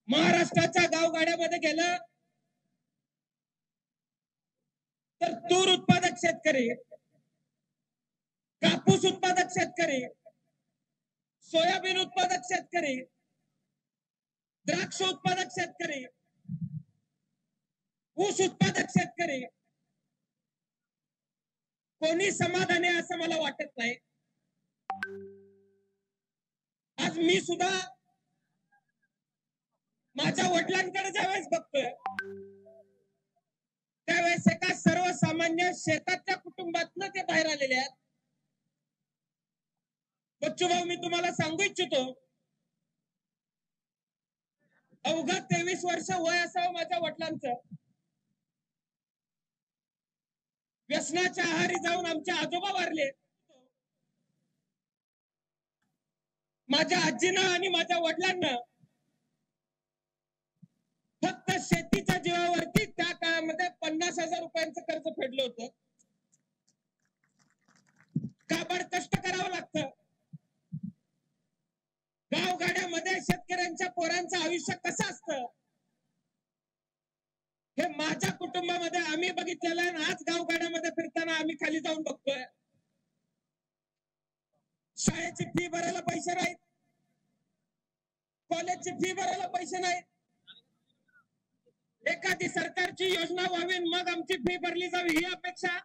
महाराष्ट्राच्या गावगाड्यामध्ये गेलं तर तूर उत्पादक शेतकरी, कापूस उत्पादक शेतकरी, सोयाबीन उत्पादक शेतकरी, द्राक्ष उत्पादक शेतकरी, ऊस उत्पादक शेतकरी कोणी समाधानी असं मला वाटत नाही। आज मी सुद्धा माझ्या वडिलांकडे ज्यावेळेस बघतोय त्यावेळेस एका सर्वसामान्य शेताच्या कुटुंबातनं ते बाहेर आलेले आहेत। बच्चू भाऊ, मी तुम्हाला सांगू इच्छितो, अवघा 23 वर्ष वय असावं माझ्या वडिलांचं। व्यसनाच्या आहारी जाऊन आमचे आजोबा वारले। माझ्या आजीनं आणि माझ्या वडिलांना फक्त शेतीच्या जीवावरती त्या काळामध्ये 50,000 रुपयांचं कर्ज फेडलं होतं। काबाड कष्ट करावं लागतं। गावगाड्यामध्ये शेतकऱ्यांच्या पोरांचं आयुष्य कसं असतं हे माझ्या कुटुंबामध्ये आम्ही बघितलेलं आहे। आज गावगाड्यामध्ये फिरताना आम्ही खाली जाऊन बघतोय, शाळेची फी भरायला पैसे नाहीत, कॉलेजची फी भरायला पैसे नाहीत। एखादी सरकारची योजना व्हावी मग आमची फी भरली जावी ही अपेक्षा।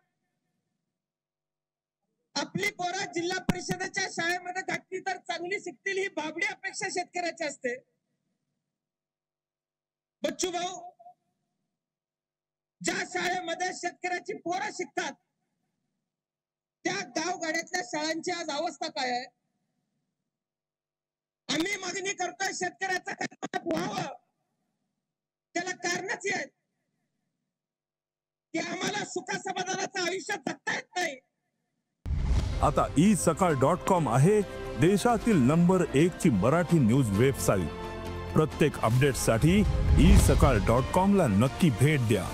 आपली पोरं जिल्हा परिषदेच्या शाळेमध्ये घातली तर चांगली शिकतील ही भाबडी अपेक्षा शेतकऱ्याची असते। बच्चू भाऊ, ज्या शाळेमध्ये शेतकऱ्याची पोरं शिकतात त्या गावगाड्यातल्या शाळांची आज अवस्था काय आहे? आम्ही मागणी करतोय शेतकऱ्याचं कर्जमाफ व्हावं, त्याला कारणच आहे की आम्हाला सुखसमाधानाचं आयुष्य जगता येत नाही। आता isakal.com आहे देशातील नंबर 1 ची मराठी न्यूज वेबसाईट। प्रत्येक अपडेटसाठी isakal.com ला नक्की भेट द्या।